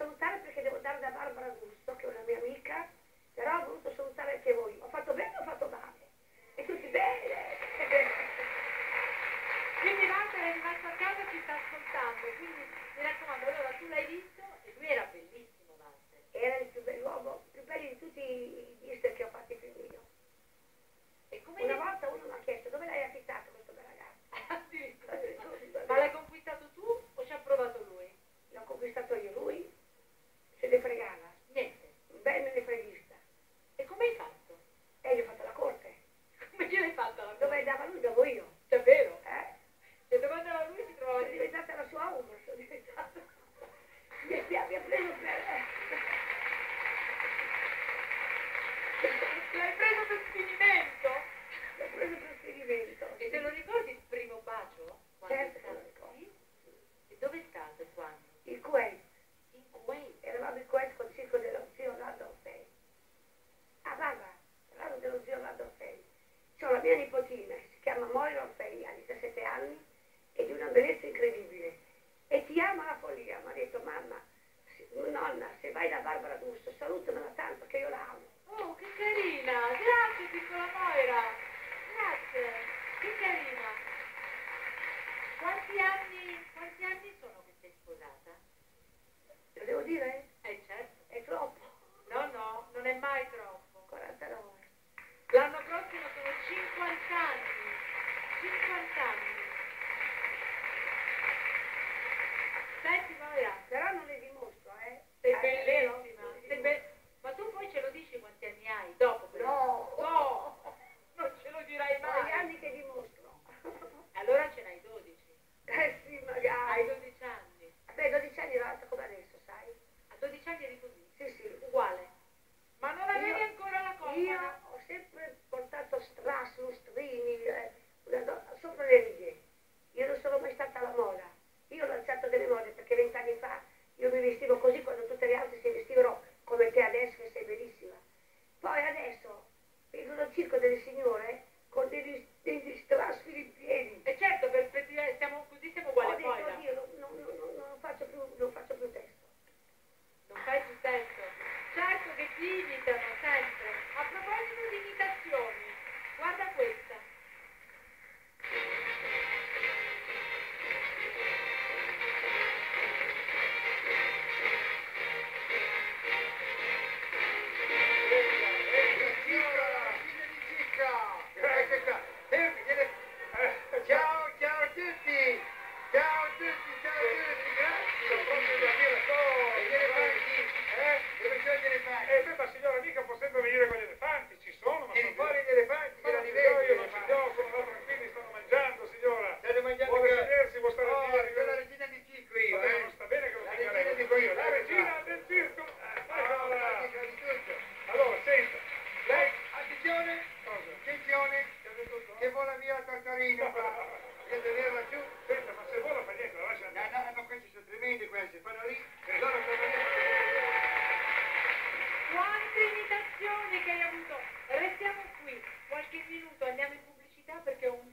salutare perché devo dare da Barbara D'Urso, che è una mia amica, però ho voluto salutare anche voi. Ho fatto bene o ho fatto male? E tutti bene. Quindi Walter è rimasto a casa e ci sta ascoltando, quindi mi raccomando, allora tu l'hai visto e lui era bellissimo Walter. Era il più bell'uomo, più bello di tutti i mister che ho fatti più io. E come Una volta uno mi ha chiesto dove l'hai affittato questo bel ragazzo? Ma l'hai conquistato tu o ci ha provato lui? L'ho conquistato io, lui se ne fregava. Niente. Un bel me ne freghista. E come hai fatto? E gli ho fatto la corte. Come gliel'hai fatta la corte? Dove andava lui, davo io. Davvero? E dove andava lui si trovava sono diventata la sua umbra, sono diventata. Mi ha preso per. L'hai preso per sfinimento? L'ho preso per sfinimento. E te lo ricordi il primo bacio? Certo che lo ricordo. Sì? E dove è stato e quando? Il Kuwait. In Kuwait. Eravamo in Kuwait col circo dello zio Orlando Orfei. Ah, Barbara, parlando dello zio Orlando Orfei. C'ho la mia nipotina, si chiama Moira Orfei, ha 17 anni, e di una bellezza incredibile. E ti ama la follia. Mi ha detto, mamma, nonna, se vai da Barbara D'Urso, salutamela tanto che io la amo. Oh, che carina! Grazie, piccola Moira! Grazie! Che carina! Quanti anni sono che sei sposata? Lo devo dire? Certo. È troppo. No, non è mai troppo. 49. L'anno prossimo sono 50 anni. 50 anni. Senti Moira, Però non le dimostro, sei è vero? bellissima. Ma tu poi ce lo dici quanti anni hai? Dopo però. No! Non ce lo dirai Ho gli mai. anni che dimostro. Allora ce n'hai 12. Sì, magari. Hai 12 anni. Beh, 12 anni ero alta come adesso, sai? A 12 anni eri così? Sì. Uguale. Ma non avevi ancora la Io coppia? ho sempre portato strass, lustrini, sopra le righe. Io non sono mai stata alla moda. Io ho lanciato delle mode perché 20 anni fa io mi vestivo così quando tutte le altre si vestivano come te adesso che sei bellissima. Poi adesso vedo il circo delle signore con degli strass in piedi. E certo, siamo uguali Ho a detto, Moira. oddio, non faccio più testo. Non fai più testo. Certo che ti imitano sempre. A proposito di imitazioni, guarda questa. Ma signora, mica può sempre venire con gli elefanti, ci sono, ma Tieni fuori gli elefanti, ce la io non ci do, sono tranquilli, stanno mangiando, signora. State mangiando Vuole che? sedersi, vuole stare Oh, lì. c'è la regina di circo io, Vabbè, non sta bene che lo La dica regina lei, di lo dico io. circo. La regina del circo. Eccola. Di tutto. Allora, senta, lei... Attenzione, Cosa? attenzione, Che ha detto qua? che vola via la tartarina qua. Devi tenerla giù. Senta, ma se vola fa niente, la lascia andare. No, ma questi sono tremendi questi, fanno lì, e loro sono lì. Quante imitazioni che hai avuto. Restiamo qui qualche minuto, andiamo in pubblicità perché ho un